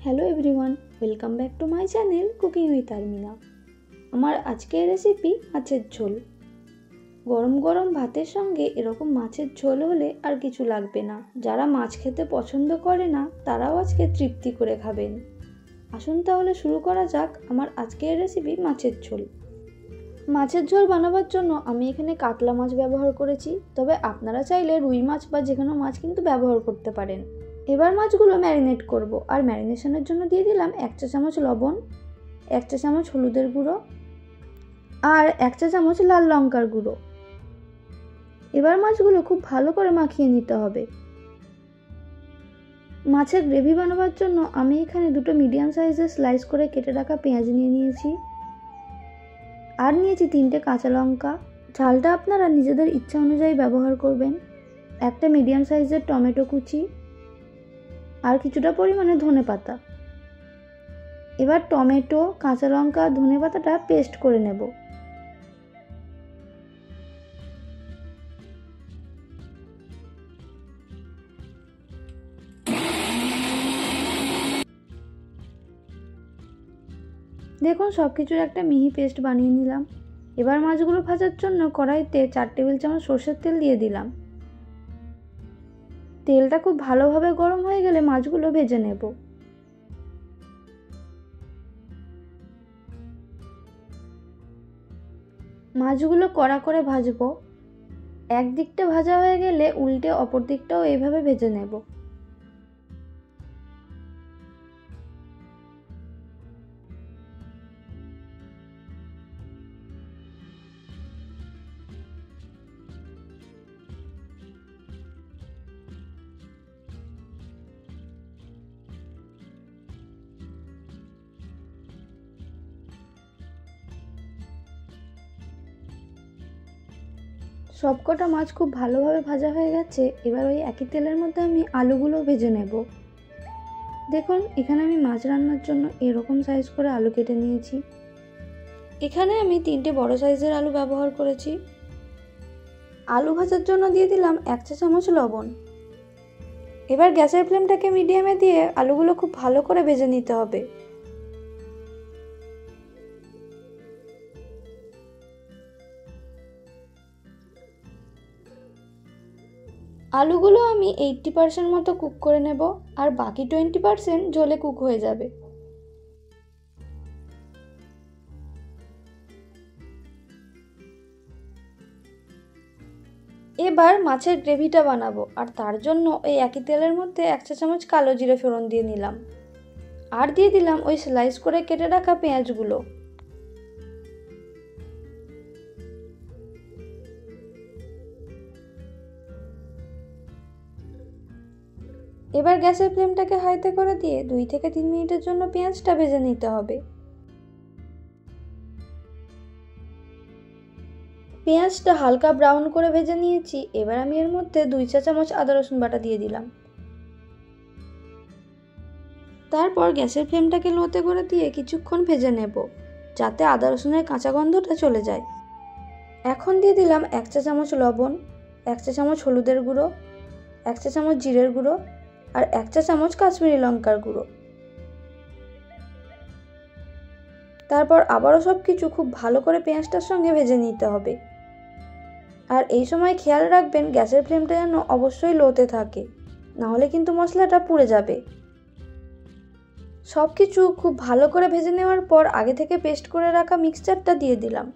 Hello everyone, welcome back to my channel cooking with Armina. আমার আজকের recipe মাছের ঝোল। গরম গরম ভাতের সঙ্গে এরকম মাছের ঝোল হলে আর কিছু লাগবে না। যারা মাছ খেতে পছন্দ করে না তারাও আজকে তৃপ্তি করে খাবেন। আসুন তাহলে শুরু করা যাক আমার আজকের রেসিপি মাছের ঝোল। মাছের ঝোল বানাবার জন্য আমি এখানে কাতলা মাছ ব্যবহার করেছি, তবে আপনারা চাইলে রুই মাছ বা যে কোনো মাছ কিন্তু ব্যবহার করতে পারেন। এবার মাছগুলো ম্যারিনেট করব, আর ম্যারিনেশনের জন্য দিয়ে দিলাম 1 চা চামচ লবণ, 1 চা চামচ হলুদের গুঁড়ো আর 1 চা চামচ লাল লঙ্কার গুঁড়ো। এবার মাছগুলো খুব ভালো করে মাখিয়ে নিতে হবে। মাছের গ্রেভি বানাবার জন্য আমি এখানে দুটো মিডিয়াম সাইজের স্লাইস করে কেটে রাখা পেঁয়াজ নিয়ে নিয়েছি, আর নিয়েছি 3টে কাঁচা লঙ্কা। ঝালটা আপনারা নিজেদের ইচ্ছা অনুযায়ী ব্যবহার করবেন। একটা মিডিয়াম সাইজের টমেটো কুচি আর কিছুটা পরিমাণে ধনেপাতা। এবার টমেটো, কাঁচা লঙ্কা, ধনেপাতাটা পেস্ট করে নেব। দেখুন সবকিছুর একটা মিহি পেস্ট বানিয়ে নিলাম। এবার মাছগুলো ভাজার জন্য কড়াইতে 4 টেবিল চামচ সরষের তেল দিয়ে দিলাম। তেলটা খুব ভালোভাবে গরম হয়ে গেলে মাছগুলো ভেজে নেব। মাছগুলো কড়া করে ভাজবো। এক দিকটা ভাজা হয়ে গেলে উল্টে অপর দিকটাও এইভাবে ভেজে নেব। সবকটা মাছ খুব ভালোভাবে ভাজা হয়ে গেছে। এবার ওই একই তেলের মধ্যে আমি আলুগুলো ভেজে নেব। দেখুন এখানে আমি মাছ রান্নার জন্য এরকম সাইজ করে আলু কেটে নিয়েছি। এখানে আমি 3টে বড় সাইজের আলু ব্যবহার করেছি। আলু ভাজার জন্য দিয়ে দিলাম 1 চা চামচ লবণ। এবার গ্যাসের ফ্লেমটাকে মিডিয়ামে দিয়ে আলুগুলো খুব ভালো করে ভেজে নিতে হবে। আলুগুলো আমি 80% মতো কুক করে নেব, আর বাকি 20% ঝোলে কুক হয়ে যাবে। এবার মাছের গ্রেভিটা বানাবো, আর তার জন্য ওই একই তেলের মধ্যে 1 চা চামচ কালো জিরে ফোড়ন দিয়ে নিলাম, আর দিয়ে দিলাম ওই স্লাইস করে কেটে রাখা পেঁয়াজগুলো। এবার গ্যাসের ফ্লেমটাকে হাইতে করে দিয়ে 2 থেকে 3 মিনিটের জন্য পেঁয়াজটা ভেজে নিতে হবে। পেঁয়াজটা হালকা ব্রাউন করে ভেজে নিয়েছি। এবার আমি এর মধ্যে 2 চা চামচ আদা রসুন বাটা দিয়ে দিলাম। তারপর গ্যাসের ফ্লেমটাকে লোতে করে দিয়ে কিছুক্ষণ ভেজে নেব, যাতে আদা রসুনের কাঁচা গন্ধটা চলে যায়। এখন দিয়ে দিলাম 1 চা চামচ লবণ, 1 চা চামচ হলুদের গুঁড়ো, 1 চা চামচ জিরের গুঁড়ো আর 1 চা চামচ কাশ্মীরি লঙ্কার গুঁড়ো। তারপর আবারও সব কিছু খুব ভালো করে পেঁয়াজটার সঙ্গে ভেজে নিতে হবে। আর এই সময় খেয়াল রাখবেন গ্যাসের ফ্লেমটা যেন অবশ্যই লোতে থাকে, নাহলে কিন্তু মশলাটা পুড়ে যাবে। সব কিছু খুব ভালো করে ভেজে নেওয়ার পর আগে থেকে পেস্ট করে রাখা মিক্সচারটা দিয়ে দিলাম।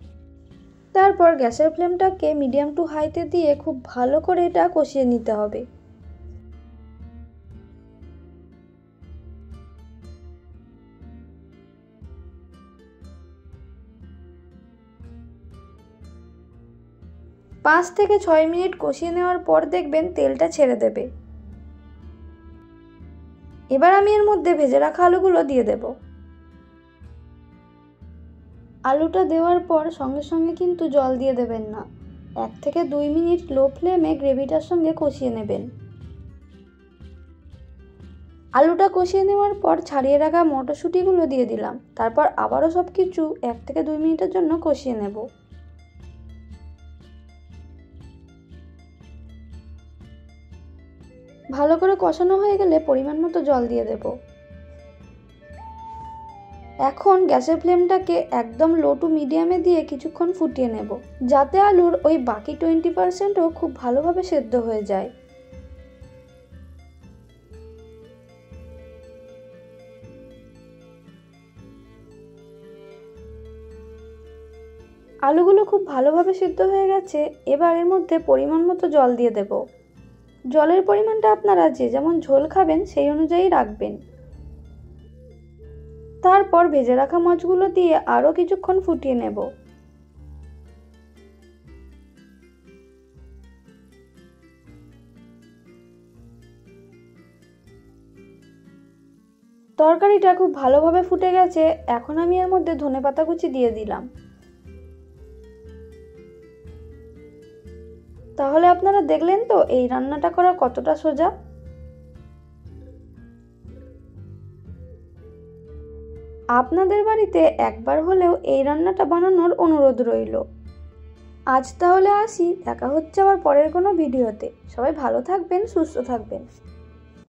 তারপর গ্যাসের ফ্লেমটাকে মিডিয়াম টু হাইতে দিয়ে খুব ভালো করে এটা কষিয়ে নিতে হবে। পাঁচ থেকে 6 মিনিট কষিয়ে নেওয়ার পর দেখবেন তেলটা ছেড়ে দেবে। এবার আমি এর মধ্যে ভেজে রাখা আলুগুলো দিয়ে দেব। আলুটা দেওয়ার পর সঙ্গে সঙ্গে কিন্তু জল দিয়ে দেবেন না। 1 থেকে 2 মিনিট লো ফ্লেমে গ্রেভিটার সঙ্গে কষিয়ে নেবেন। আলুটা কষিয়ে নেওয়ার পর ছাড়িয়ে রাখা মটরশুঁটিগুলো দিয়ে দিলাম। তারপর আবারও সব কিছু 1 থেকে 2 মিনিটের জন্য কষিয়ে নেব। ভালো করে কষানো হয়ে গেলে পরিমাণ মতো জল দিয়ে দেব। এখন গ্যাসের ফ্লেমটাকে একদম লো টু মিডিয়ামে দিয়ে কিছুক্ষণ ফুটিয়ে নেব, যাতে আলুর ওই বাকি 20%ও খুব ভালোভাবে সেদ্ধ হয়ে যায়। আলুগুলো খুব ভালোভাবে সিদ্ধ হয়ে গেছে। এবার এর মধ্যে পরিমাণ মতো জল দিয়ে দেব। জলের পরিমাণটা আপনারা যে যেমন ঝোল খাবেন সেই অনুযায়ী রাখবেন। তারপর ভেজে রাখা মাছগুলো দিয়ে আরও কিছুক্ষণ ফুটিয়ে নেব। তরকারিটা খুব ভালোভাবে ফুটে গেছে। এখন আমি এর মধ্যে ধনেপাতা কুচি দিয়ে দিলাম। তাহলে আপনারা দেখলেন তো এই রান্নাটা করা কতটা সোজা। আপনাদের বাড়িতে একবার হলেও এই রান্নাটা বানানোর অনুরোধ রইল। আজ তাহলে আসি, দেখা হচ্ছে আবার পরের কোনো ভিডিওতে। সবাই ভালো থাকবেন, সুস্থ থাকবেন।